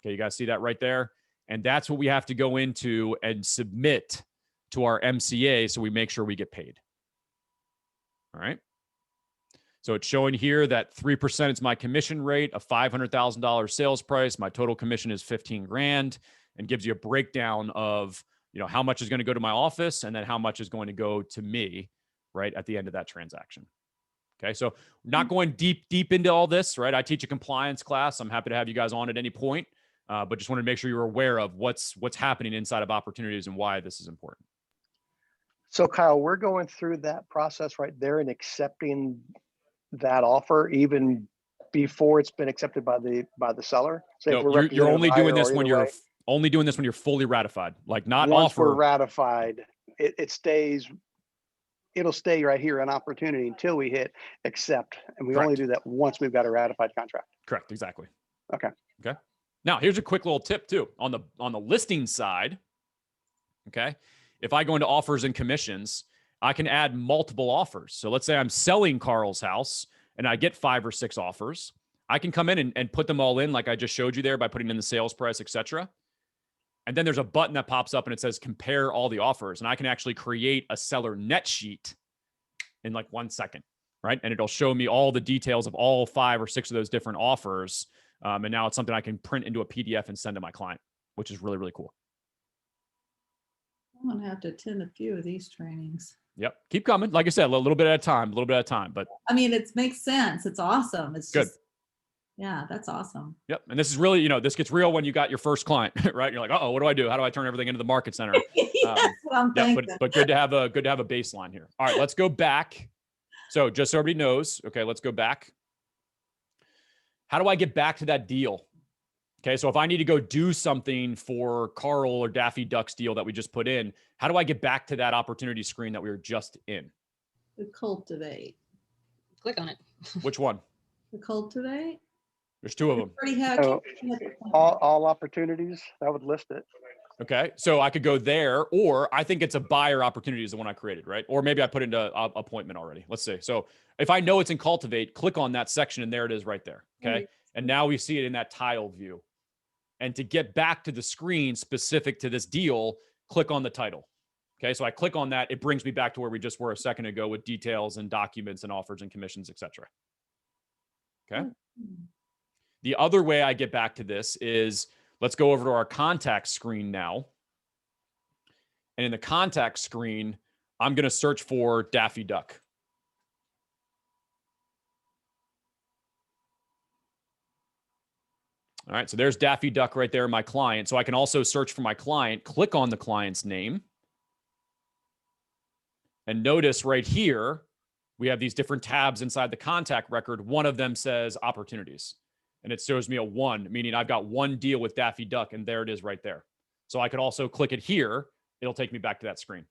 Okay, you guys see that right there? And that's what we have to go into and submit to our MCA so we make sure we get paid. All right. So it's showing here that 3% is my commission rate, a $500,000 sales price. My total commission is $15,000, and gives you a breakdown of how much is going to go to my office and then how much is going to go to me right at the end of that transaction. Okay. So not going deep into all this, right? I teach a compliance class. I'm happy to have you guys on at any point, but just wanted to make sure you're aware of what's happening inside of opportunities and why this is important. So Kyle, we're going through that process right there and accepting that offer even before it's been accepted by the seller. So no, you're only doing this when you're only doing this when you're fully ratified, like not once offer. We're ratified, it'll stay right here in opportunity until we hit accept. And we Correct. Only do that once we've got a ratified contract. Correct. Exactly. Okay. Now here's a quick little tip too on the listing side. Okay. If I go into offers and commissions, I can add multiple offers. So let's say I'm selling Carl's house and I get 5 or 6 offers. I can come in and put them all in like I just showed you there by putting in the sales price, etc. And then there's a button that pops up and it says compare all the offers. And I can actually create a seller net sheet in like 1 second, right? And it'll show me all the details of all 5 or 6 of those different offers. And now it's something I can print into a PDF and send to my client, which is really, really cool. I'm gonna have to attend a few of these trainings. Yep. Keep coming. Like I said, a little bit at a time, but I mean, it makes sense. It's awesome. It's good. just, yeah, that's awesome. Yep. And this is really, this gets real when you got your first client, right? You're like, oh, what do I do? How do I turn everything into the market center? That's what I'm Yeah, thinking. but good to have a baseline here. All right, let's go back. So just so everybody knows, okay, let's go back. How do I get back to that deal? Okay, so if I need to go do something for Carl or Daffy Duck's deal that we just put in, how do I get back to that opportunity screen that we were just in? The Cultivate. Click on it. Which one? The Cultivate. There's 2 of them. Already had. So, all opportunities, that would list it. Okay, so I could go there, or I think it's a buyer opportunity is the one I created, right? Or maybe I put into appointment already. Let's see. So if I know it's in Cultivate, click on that section and there it is right there. Okay, and now we see it in that tile view. And to get back to the screen specific to this deal, click on the title. Okay, so I click on that. It brings me back to where we just were a second ago with details and documents and offers and commissions, etc. Okay. The other way I get back to this is, let's go over to our contact screen now. And in the contact screen, I'm going to search for Daffy Duck. All right, so there's Daffy Duck right there, my client. So I can also search for my client, click on the client's name. And notice right here, we have these different tabs inside the contact record. One of them says opportunities. And it shows me a 1, meaning I've got 1 deal with Daffy Duck, and there it is right there. So I could also click it here. It'll take me back to that screen.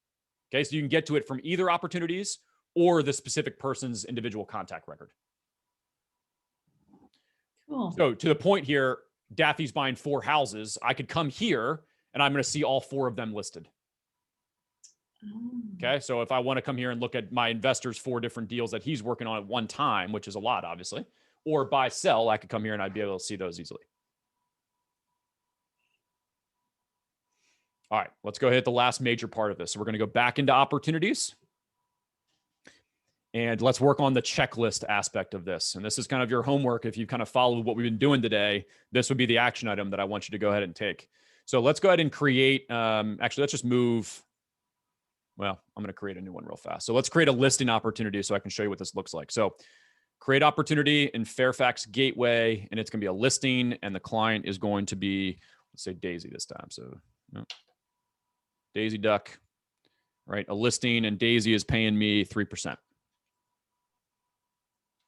Okay, so you can get to it from either opportunities or the specific person's individual contact record. Cool. So to the point here, Daffy's buying 4 houses. I could come here and I'm going to see all 4 of them listed. Okay, so if I want to come here and look at my investor's 4 different deals that he's working on at one time, which is a lot, obviously, or buy, sell, I could come here and I'd be able to see those easily. All right, let's go hit the last major part of this. So we're going to go back into opportunities. And let's work on the checklist aspect of this. And this is kind of your homework. If you kind of followed what we've been doing today, this would be the action item that I want you to go ahead and take. So let's go ahead and create, actually, let's just move. Well, I'm going to create a new one real fast. So let's create a listing opportunity so I can show you what this looks like. So create opportunity in Fairfax Gateway, and it's going to be a listing, and the client is going to be, let's say Daisy this time. So Daisy Duck, right? A listing, and Daisy is paying me 3%.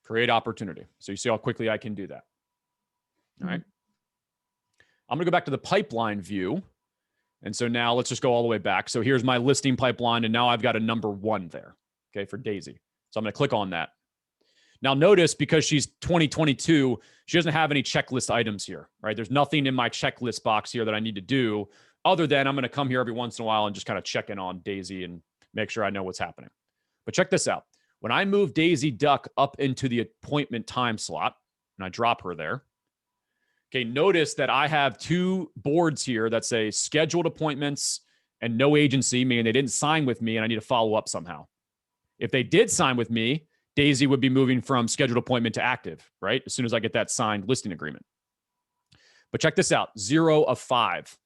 Create opportunity. So you see how quickly I can do that. All right. I'm going to go back to the pipeline view. And so now let's just go all the way back. So here's my listing pipeline. And now I've got a number 1 there, okay, for Daisy. So I'm going to click on that. Now notice, because she's 2022, she doesn't have any checklist items here, right? There's nothing in my checklist box here that I need to do, other than I'm going to come here every once in a while and just kind of check in on Daisy and make sure I know what's happening. But check this out. When I move Daisy Duck up into the appointment time slot, and I drop her there, okay, notice that I have 2 boards here that say scheduled appointments and no agency, meaning they didn't sign with me and I need to follow up somehow. If they did sign with me, Daisy would be moving from scheduled appointment to active, right? As soon as I get that signed listing agreement. But check this out, 0 of 5.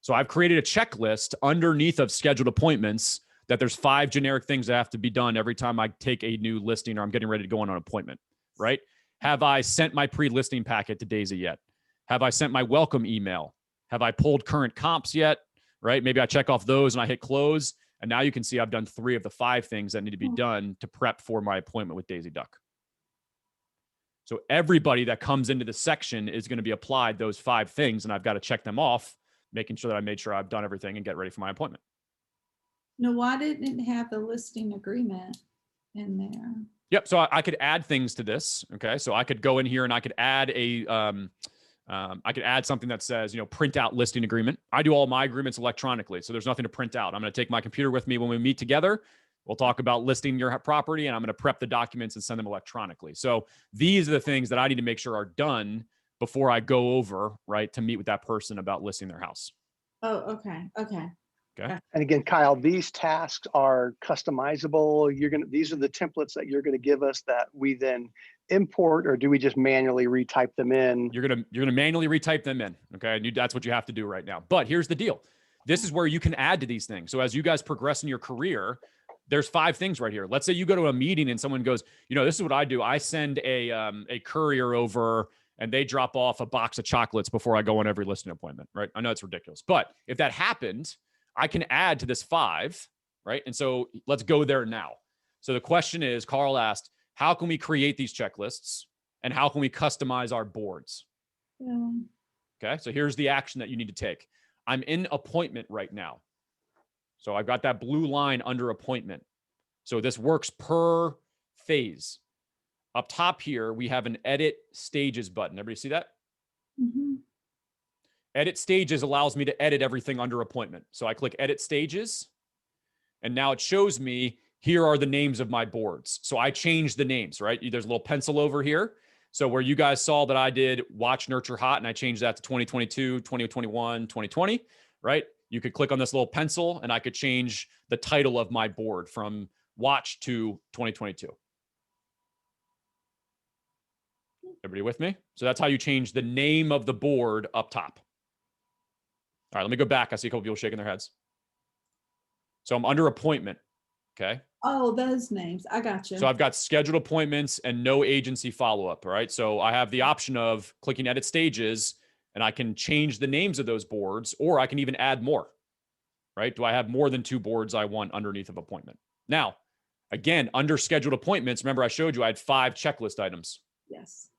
So I've created a checklist underneath of scheduled appointments that there's 5 generic things that have to be done every time I take a new listing or I'm getting ready to go on an appointment, right? Have I sent my pre-listing packet to Daisy yet? Have I sent my welcome email? Have I pulled current comps yet? Right? Maybe I check off those and I hit close. And now you can see I've done 3 of the 5 things that need to be done to prep for my appointment with Daisy Duck. So everybody that comes into the section is going to be applied those 5 things, and I've got to check them off, making sure that I made sure I've done everything and get ready for my appointment. No, why didn't it have the listing agreement in there? Yep. So I could add things to this. Okay. So I could go in here and I could add I could add something that says, print out listing agreement. I do all my agreements electronically, so there's nothing to print out. I'm going to take my computer with me when we meet together. We'll talk about listing your property, and I'm going to prep the documents and send them electronically. So these are the things that I need to make sure are done before I go over, right, to meet with that person about listing their house. Oh, okay. Okay. Okay. And again, Kyle, these tasks are customizable. These are the templates that you're going to give us that we then import, or do we just manually retype them in? You're gonna manually retype them in. Okay. And that's what you have to do right now. But here's the deal. This is where you can add to these things. So as you guys progress in your career, there's 5 things right here. Let's say you go to a meeting and someone goes, this is what I do. I send a courier over and they drop off a box of chocolates before I go on every listing appointment, right? I know it's ridiculous, but if that happened, I can add to this 5, right? And so let's go there now. So the question is, Carl asked, how can we create these checklists and how can we customize our boards? Yeah. Okay, so here's the action that you need to take. I'm in appointment right now. So I've got that blue line under appointment. So this works per phase. Up top here, we have an edit stages button. Everybody see that? Mhm. Edit stages allows me to edit everything under appointment. So I click edit stages, and now it shows me here are the names of my boards. So I changed the names, right? There's a little pencil over here. So where you guys saw that I did watch, nurture, hot, and I changed that to 2022, 2021, 2020, right? You could click on this little pencil and I could change the title of my board from watch to 2022. Everybody with me? So that's how you change the name of the board up top. All right, let me go back. I see a couple people shaking their heads. So I'm under appointment, okay? Oh, those names. I got you. So I've got scheduled appointments and no agency follow-up, right? So I have the option of clicking edit stages and I can change the names of those boards, or I can even add more, right? Do I have more than 2 boards I want underneath of appointment? Now, again, under scheduled appointments, remember I showed you I had 5 checklist items. Yes.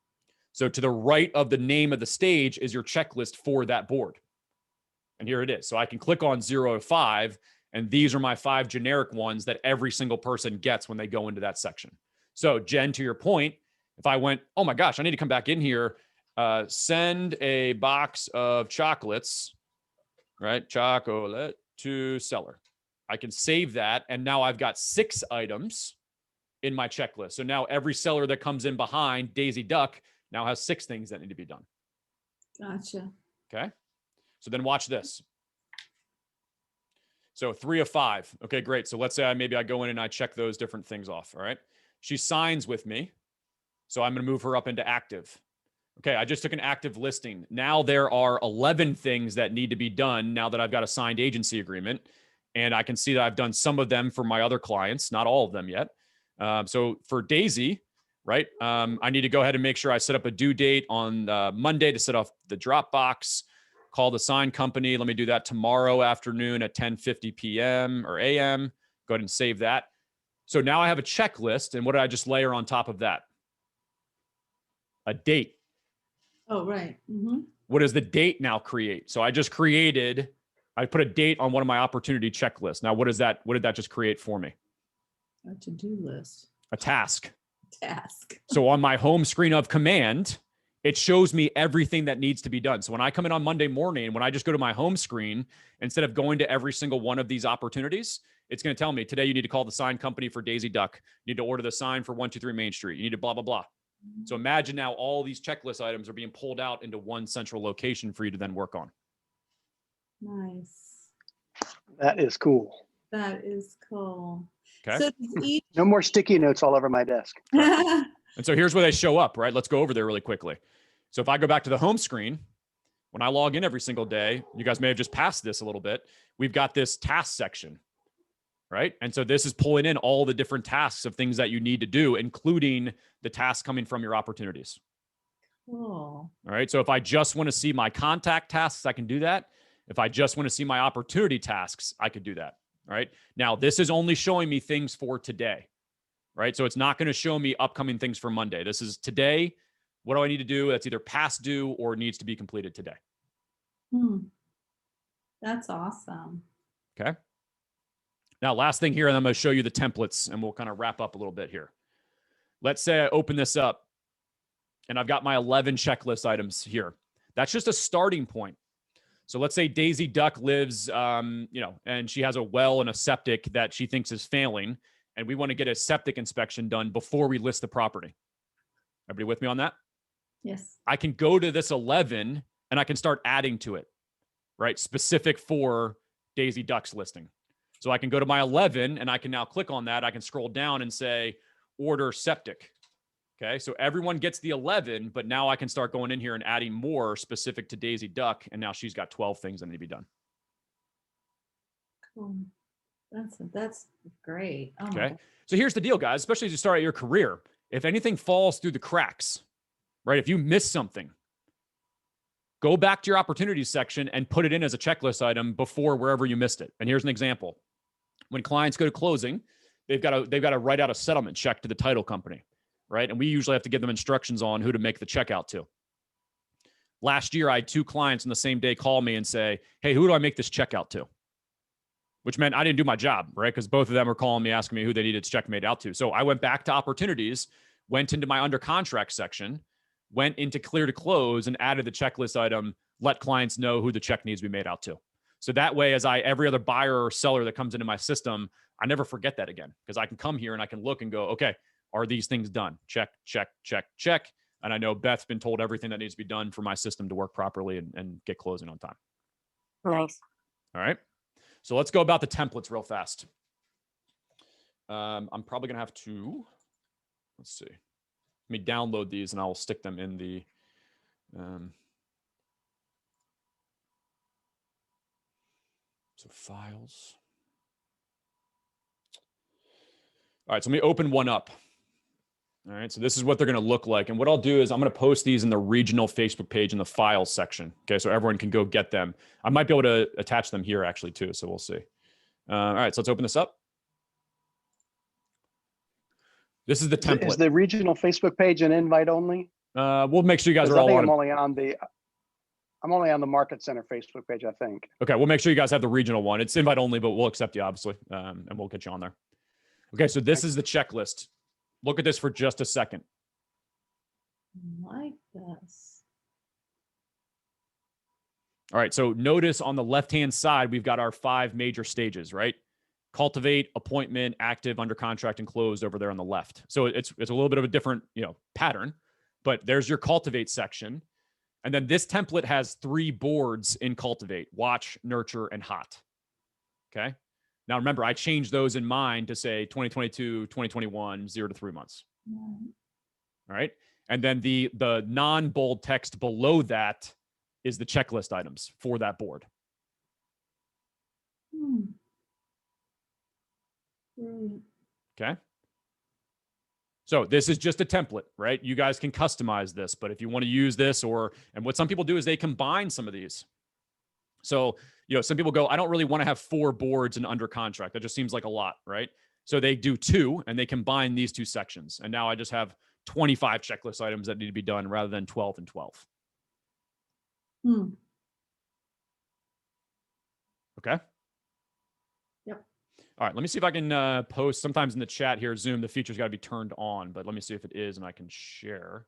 So to the right of the name of the stage is your checklist for that board. And here it is. So I can click on 0 to 5, and these are my 5 generic ones that every single person gets when they go into that section. So Jen, to your point, if I went, oh my gosh, I need to come back in here, send a box of chocolates, right? Chocolate to seller. I can save that. And now I've got 6 items in my checklist. So now every seller that comes in behind Daisy Duck now has 6 things that need to be done. Gotcha. Okay. So then watch this. So 3 of 5. Okay, great. So let's say maybe I go in and I check those different things off. All right. She signs with me. So I'm going to move her up into active. Okay, I just took an active listing. Now there are 11 things that need to be done now that I've got a signed agency agreement. And I can see that I've done some of them for my other clients, not all of them yet. So for Daisy, right, I need to go ahead and make sure I set up a due date on Monday to set off the Dropbox, call the sign company. Let me do that tomorrow afternoon at 10:50 p.m. or a.m. Go ahead and save that. So now I have a checklist. And what did I just layer on top of that? A date. Oh, right. Mm-hmm. What does the date now create? So I put a date on one of my opportunity checklists. Now, what did that just create for me? A to-do list. A task. Task. So on my home screen of command, it shows me everything that needs to be done. So when I come in on Monday morning, when I just go to my home screen, instead of going to every single one of these opportunities, it's going to tell me today you need to call the sign company for Daisy Duck. You need to order the sign for 123 Main Street. You need to blah, blah, blah. So imagine now all these checklist items are being pulled out into one central location for you to then work on. Nice. That is cool. That is cool. Okay. So does each No more sticky notes all over my desk. And so here's where they show up, right? Let's go over there really quickly. So if I go back to the home screen, when I log in every single day, you guys may have just passed this a little bit. We've got this task section, right? And so this is pulling in all the different tasks of things that you need to do, including the tasks coming from your opportunities. Cool. All right. So if I just want to see my contact tasks, I can do that. If I just want to see my opportunity tasks, I could do that. All right. Now, this is only showing me things for today, right? So it's not going to show me upcoming things for Monday. This is today. What do I need to do? That's either past due or needs to be completed today. That's awesome. Okay. Now, last thing here, and I'm going to show you the templates and we'll kind of wrap up a little bit here. Let's say I open this up and I've got my 11 checklist items here. That's just a starting point. So let's say Daisy Duck lives, and she has a well and a septic that she thinks is failing, and we want to get a septic inspection done before we list the property. Everybody with me on that? Yes. I can go to this 11 and I can start adding to it, right? Specific for Daisy Duck's listing. So I can go to my 11 and I can now click on that. I can scroll down and say order septic. Okay, so everyone gets the 11, but now I can start going in here and adding more specific to Daisy Duck. And now she's got 12 things that need to be done. Cool. That's great. Oh my Okay. God. So here's the deal, guys, especially as you start out your career. If anything falls through the cracks, right? If you miss something, go back to your opportunities section and put it in as a checklist item before wherever you missed it. And here's an example. When clients go to closing, they've got to write out a settlement check to the title company, right? And we usually have to give them instructions on who to make the check out to. Last year, I had 2 clients on the same day call me and say, hey, who do I make this check out to? Which meant I didn't do my job, right? Because both of them were calling me, asking me who they needed its check made out to. So I went back to opportunities, went into my under contract section, went into clear to close and added the checklist item, let clients know who the check needs to be made out to. So that way, as every other buyer or seller that comes into my system, I never forget that again, because I can come here and I can look and go, okay, are these things done? Check, check, check, check. And I know Beth's been told everything that needs to be done for my system to work properly and get closing on time. Nice. All right. So let's go about the templates real fast. I'm probably going to have to, let's see. Let me download these and I will stick them in the, so files. All right, so let me open one up. All right, so this is what they're going to look like. And what I'll do is I'm going to post these in the regional Facebook page in the files section. Okay, so everyone can go get them. I might be able to attach them here actually too, so we'll see. All right, so let's open this up. This is the template. Is the regional Facebook page an invite only? We'll make sure you guys are I all think on. I'm only on the Market Center Facebook page, I think. Okay, we'll make sure you guys have the regional one. It's invite only, but we'll accept you obviously, and we'll get you on there. Okay, so this is the checklist. Look at this for just a second. Like this. All right, so notice on the left-hand side, we've got our 5 major stages, right? Cultivate, appointment, active, under contract, and closed over there on the left. So it's a little bit of a different, pattern, but there's your cultivate section. And then this template has 3 boards in cultivate: watch, nurture, and hot. Okay. Now remember, I changed those in mine to say 2022, 2021, 0 to 3 months. All right. And then the non-bold text below that is the checklist items for that board. Okay. So this is just a template, right? You guys can customize this, but if you want to use this and what some people do is they combine some of these. So, some people go, I don't really want to have 4 boards and under contract. That just seems like a lot, right? So they do 2 and they combine these 2 sections. And now I just have 25 checklist items that need to be done rather than 12 and 12. Okay. Yep. All right, let me see if I can post. Sometimes in the chat here, Zoom, the feature's got to be turned on, but let me see if it is and I can share.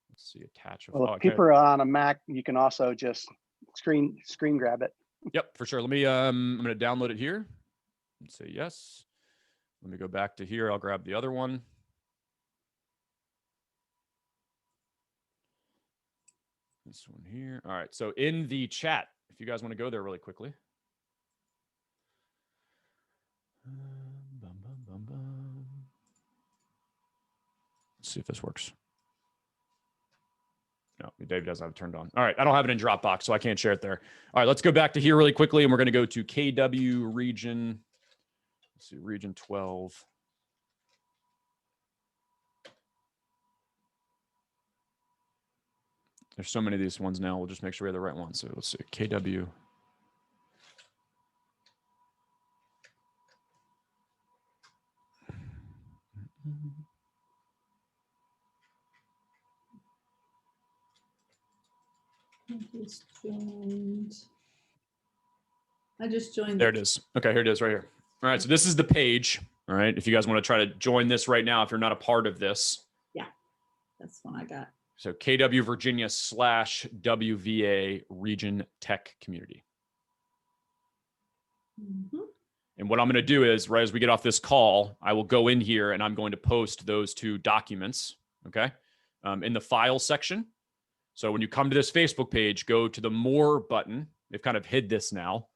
Let's see, attach. Well, if people are on a Mac, you can also just screen grab it. Yep, for sure. Let me, I'm going to download it here and say yes. Let me go back to here. I'll grab the other one. This one here. All right, so in the chat, if you guys want to go there really quickly. Let's see if this works. No, David doesn't have it turned on. All right, I don't have it in Dropbox, so I can't share it there. All right, let's go back to here really quickly, and we're going to go to KW region. Let's see, region 12. There's so many of these ones now. We'll just make sure we have the right one. So let's see, KW. I just joined. There it is. Okay, here it is right here. All right, so this is the page. All right, if you guys want to try to join this right now, if you're not a part of this. Yeah, that's one I got. So KW Virginia /WVA Region Tech Community. And what I'm going to do is, right as we get off this call, I will go in here and I'm going to post those 2 documents, okay, in the file section. So when you come to this Facebook page, go to the More button. They've kind of hid this now.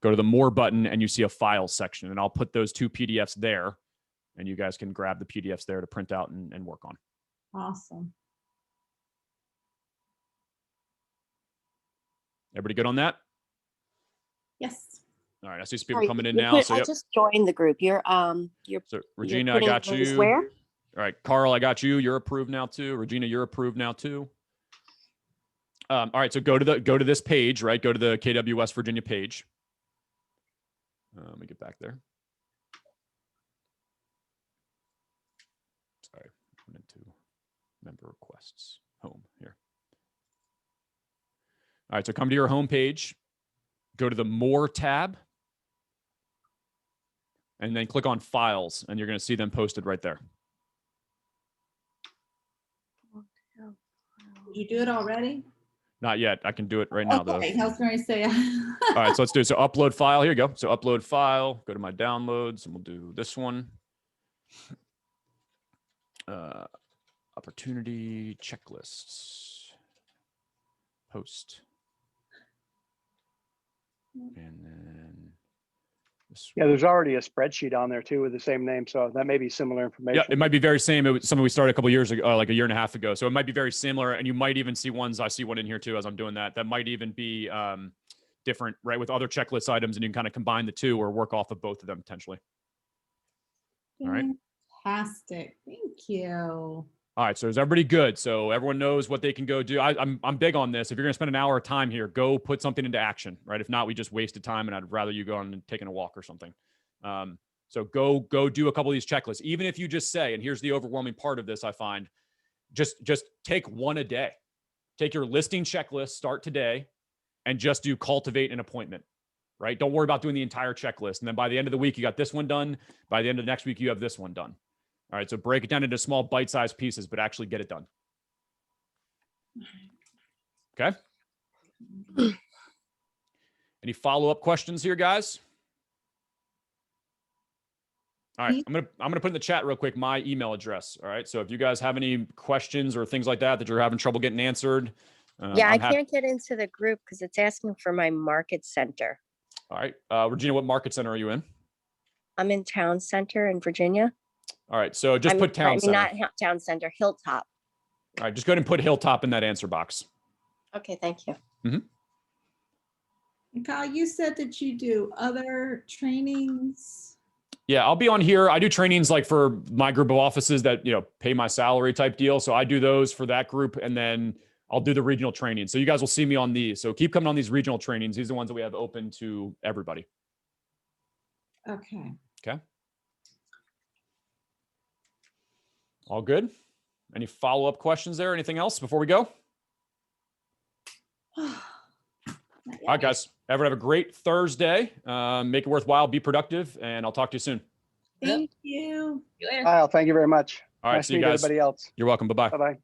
go to the more button and you see a files section, and I'll put those 2 PDFs there, and you guys can grab the PDFs there to print out and work on. Awesome. Everybody good on that? Yes. All right. I see some people Sorry, coming in you now. put- So I yep. just joined the group. You're So Regina, I putting got links you. where? All right, Carl, I got you. You're approved now too. Regina, you're approved now too. All right, so go to this page, right? Go to the KW West Virginia page. Let me get back there. Sorry, went into member requests. Home here. All right, so come to your home page. Go to the More tab, and then click on Files, and you're going to see them posted right there. Did you do it already? Not yet. I can do it right now, though. Okay, I was going to say. All right, so let's do it. So upload file. Here you go. So upload file. Go to my downloads, and we'll do this one. Opportunity checklists. Post. And then this Yeah, there's already a spreadsheet on there too with the same name. So that may be similar information. yeah, it might be very same. It was something we started a couple years ago, like a year and a half ago. So it might be very similar, and you might even see ones. I see one in here too as I'm doing that. That might even be different, right, with other checklist items, and you can kind of combine the two or work off of both of them potentially. All right. Fantastic. Thank you. All right, so is everybody good? So everyone knows what they can go do. I'm big on this. If you're going to spend an hour of time here, go put something into action, right? If not, we just wasted time, and I'd rather you go on and taking a walk or something. So go do a couple of these checklists. Even if you just say, and here's the overwhelming part of this, I find, just take one a day. Take your listing checklist, start today, and just do cultivate an appointment, right? Don't worry about doing the entire checklist. And then by the end of the week, you got this one done. By the end of the next week, you have this one done. All right, so break it down into small bite-sized pieces, but actually get it done. Okay? Any follow-up questions here, guys? All right, I'm gonna put in the chat real quick my email address. All right, so if you guys have any questions or things like that you're having trouble getting answered, Yeah, I can't get into the group because it's asking for my market center. All right, Regina, what market center are you in? I'm in Town Center in Virginia. All right, so just put Town Center. Not Town Center, Hilltop. All right, just go ahead and put Hilltop in that answer box. Okay, thank you. And Kyle, you said that you do other trainings. Yeah, I'll be on here. I do trainings like for my group of offices that, pay my salary type deal. So I do those for that group, and then I'll do the regional training. So you guys will see me on these. So keep coming on these regional trainings. These are the ones that we have open to everybody. Okay. Okay. All good? Any follow-up questions there? Anything else before we go? All right, guys. Everyone have a great Thursday. Make it worthwhile. Be productive, and I'll talk to you soon. Thank you. See you later. Kyle, thank you very much. All right, Nice see to you meet guys. everybody else. You're welcome. Bye-bye. Bye-bye.